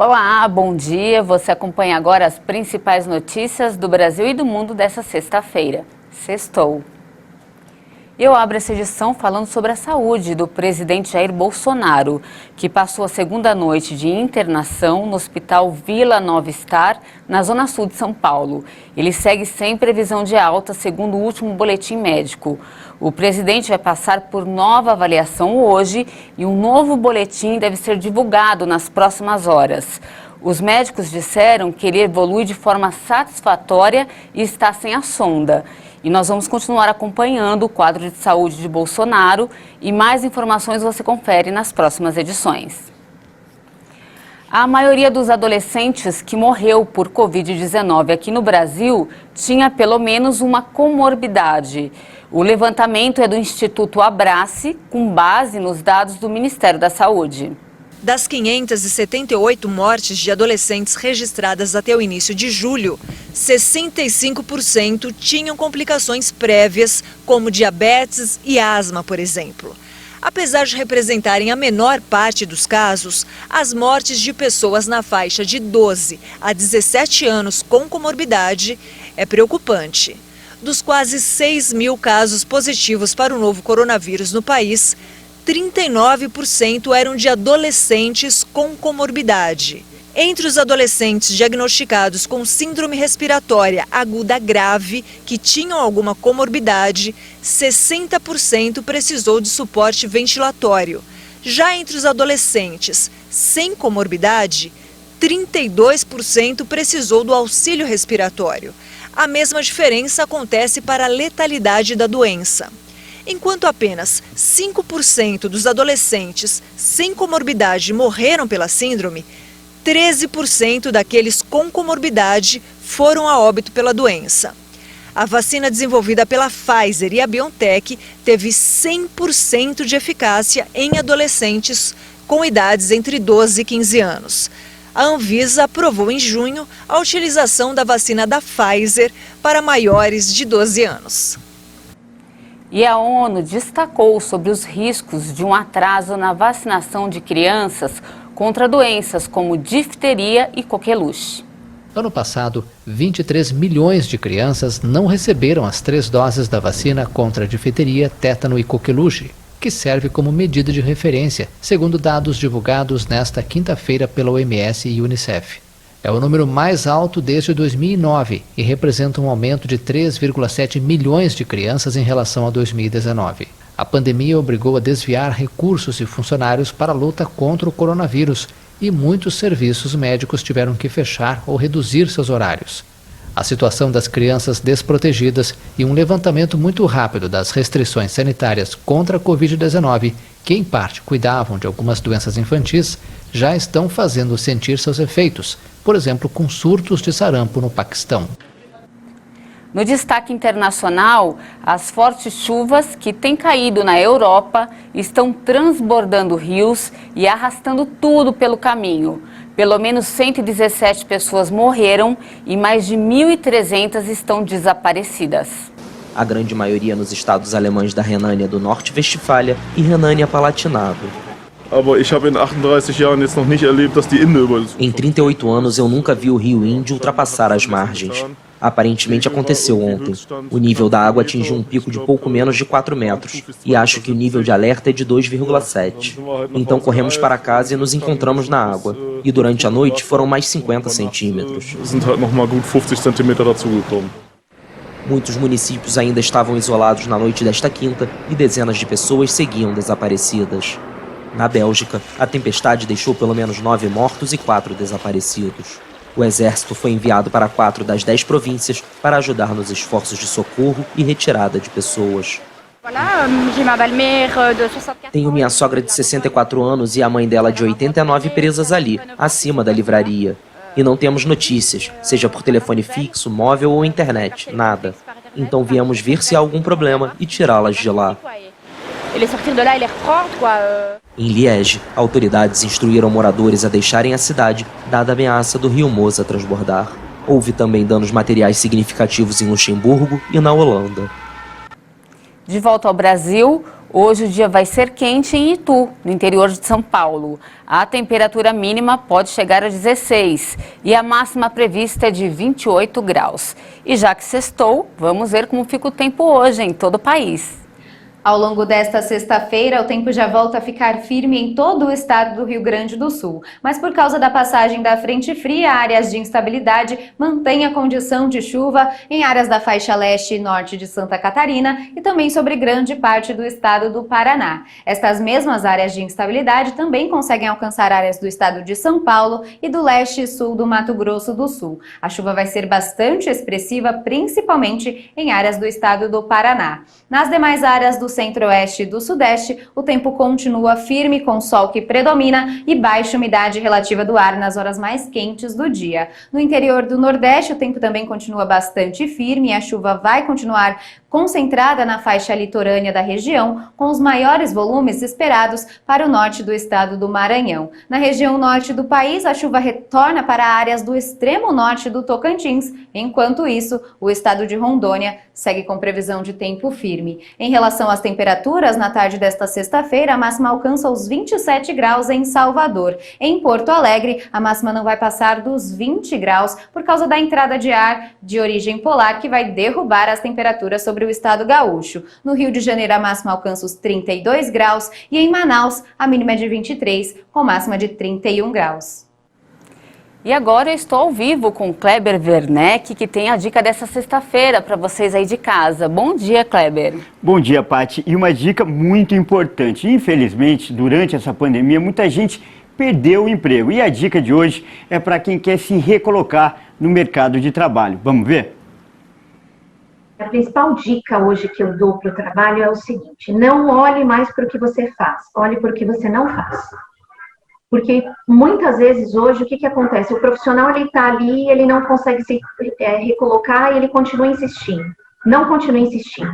Olá, bom dia. Você acompanha agora as principais notícias do Brasil e do mundo dessa sexta-feira. Sextou. Eu abro essa edição falando sobre a saúde do presidente Jair Bolsonaro, que passou a segunda noite de internação no Hospital Vila Nova Star, na Zona Sul de São Paulo. Ele segue sem previsão de alta, segundo o último boletim médico. O presidente vai passar por nova avaliação hoje e um novo boletim deve ser divulgado nas próximas horas. Os médicos disseram que ele evolui de forma satisfatória e está sem a sonda. E nós vamos continuar acompanhando o quadro de saúde de Bolsonaro e mais informações você confere nas próximas edições. A maioria dos adolescentes que morreu por Covid-19 aqui no Brasil tinha pelo menos uma comorbidade. O levantamento é do Instituto Abrace, com base nos dados do Ministério da Saúde. Das 578 mortes de adolescentes registradas até o início de julho, 65% tinham complicações prévias, como diabetes e asma, por exemplo. Apesar de representarem a menor parte dos casos, as mortes de pessoas na faixa de 12 a 17 anos com comorbidade é preocupante. Dos quase 6 mil casos positivos para o novo coronavírus no país, 39% eram de adolescentes com comorbidade. Entre os adolescentes diagnosticados com síndrome respiratória aguda grave que tinham alguma comorbidade, 60% precisou de suporte ventilatório. Já entre os adolescentes sem comorbidade, 32% precisou do auxílio respiratório. A mesma diferença acontece para a letalidade da doença. Enquanto apenas 5% dos adolescentes sem comorbidade morreram pela síndrome, 13% daqueles com comorbidade foram a óbito pela doença. A vacina desenvolvida pela Pfizer e a BioNTech teve 100% de eficácia em adolescentes com idades entre 12 e 15 anos. A Anvisa aprovou em junho a utilização da vacina da Pfizer para maiores de 12 anos. E a ONU destacou sobre os riscos de um atraso na vacinação de crianças contra doenças como difteria e coqueluche. Ano passado, 23 milhões de crianças não receberam as 3 doses da vacina contra difteria, tétano e coqueluche, que serve como medida de referência, segundo dados divulgados nesta quinta-feira pela OMS e Unicef. É o número mais alto desde 2009 e representa um aumento de 3,7 milhões de crianças em relação a 2019. A pandemia obrigou a desviar recursos e funcionários para a luta contra o coronavírus e muitos serviços médicos tiveram que fechar ou reduzir seus horários. A situação das crianças desprotegidas e um levantamento muito rápido das restrições sanitárias contra a Covid-19, que em parte cuidavam de algumas doenças infantis, já estão fazendo sentir seus efeitos, por exemplo, com surtos de sarampo no Paquistão. No destaque internacional, as fortes chuvas que têm caído na Europa estão transbordando rios e arrastando tudo pelo caminho. Pelo menos 117 pessoas morreram e mais de 1.300 estão desaparecidas. A grande maioria nos estados alemães da Renânia do Norte-Westfália e Renânia-Palatinado. Em 38 anos eu nunca vi o rio Inde ultrapassar as margens. Aparentemente aconteceu ontem. O nível da água atingiu um pico de pouco menos de 4 metros e acho que o nível de alerta é de 2,7. Então corremos para casa e nos encontramos na água. E durante a noite foram mais 50 centímetros. Muitos municípios ainda estavam isolados na noite desta quinta e dezenas de pessoas seguiam desaparecidas. Na Bélgica, a tempestade deixou pelo menos 9 mortos e 4 desaparecidos. O exército foi enviado para 4 das 10 províncias para ajudar nos esforços de socorro e retirada de pessoas. Tenho minha sogra de 64 anos e a mãe dela de 89 presas ali, acima da livraria. E não temos notícias, seja por telefone fixo, móvel ou internet, nada. Então viemos ver se há algum problema e tirá-las de lá. Em Liège, autoridades instruíram moradores a deixarem a cidade, dada a ameaça do rio Mosa transbordar. Houve também danos materiais significativos em Luxemburgo e na Holanda. De volta ao Brasil, Hoje o dia vai ser quente em Itu, no interior de São Paulo. A temperatura mínima pode chegar a 16 e a máxima prevista é de 28 graus. E já que sextou, vamos ver como fica o tempo hoje em todo o país. Ao longo desta sexta-feira, o tempo já volta a ficar firme em todo o estado do Rio Grande do Sul. Mas por causa da passagem da frente fria, áreas de instabilidade mantêm a condição de chuva em áreas da faixa leste e norte de Santa Catarina e também sobre grande parte do estado do Paraná. Estas mesmas áreas de instabilidade também conseguem alcançar áreas do estado de São Paulo e do leste e sul do Mato Grosso do Sul. A chuva vai ser bastante expressiva, principalmente em áreas do estado do Paraná. Nas demais áreas do centro-oeste e do sudeste, o tempo continua firme com sol que predomina e baixa umidade relativa do ar nas horas mais quentes do dia. No interior do nordeste, o tempo também continua bastante firme e a chuva vai continuar concentrada na faixa litorânea da região, com os maiores volumes esperados para o norte do estado do Maranhão. Na região norte do país, a chuva retorna para áreas do extremo norte do Tocantins. Enquanto isso, o estado de Rondônia segue com previsão de tempo firme. Em relação às temperaturas, na tarde desta sexta-feira, a máxima alcança os 27 graus em Salvador. Em Porto Alegre, a máxima não vai passar dos 20 graus por causa da entrada de ar de origem polar que vai derrubar as temperaturas sobre o estado gaúcho. No Rio de Janeiro, a máxima alcança os 32 graus e em Manaus, a mínima é de 23, com máxima de 31 graus. E agora eu estou ao vivo com Kleber Werneck, que tem a dica dessa sexta-feira para vocês aí de casa. Bom dia, Kleber. Bom dia, Paty. E uma dica muito importante. Infelizmente, durante essa pandemia, muita gente perdeu o emprego. E a dica de hoje é para quem quer se recolocar no mercado de trabalho. Vamos ver? A principal dica hoje que eu dou para o trabalho é o seguinte: não olhe mais para o que você faz, olhe para o que você não faz. Porque muitas vezes hoje o que acontece? O profissional ele está ali, ele não consegue se recolocar e ele continua insistindo. Não continue insistindo.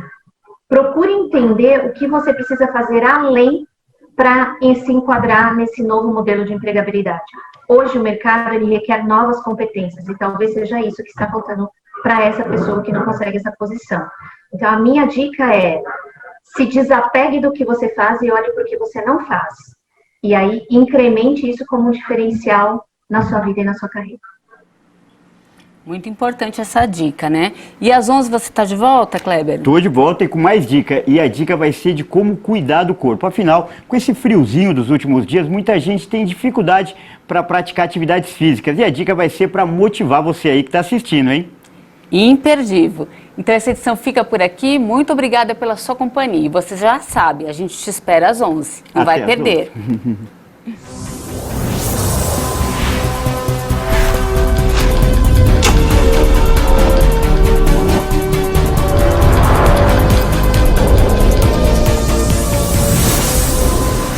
Procure entender o que você precisa fazer além para se enquadrar nesse novo modelo de empregabilidade. Hoje o mercado ele requer novas competências e talvez seja isso que está faltando para essa pessoa que não consegue essa posição. Então a minha dica é: se desapegue do que você faz e olhe para o que você não faz. E aí, incremente isso como um diferencial na sua vida e na sua carreira. Muito importante essa dica, né? E às 11 você está de volta, Kleber? Estou de volta e com mais dica. E a dica vai ser de como cuidar do corpo. Afinal, com esse friozinho dos últimos dias, muita gente tem dificuldade para praticar atividades físicas. E a dica vai ser para motivar você aí que está assistindo, hein? Imperdível. Então essa edição fica por aqui. Muito obrigada pela sua companhia. E você já sabe, a gente te espera às 11. Não vai perder.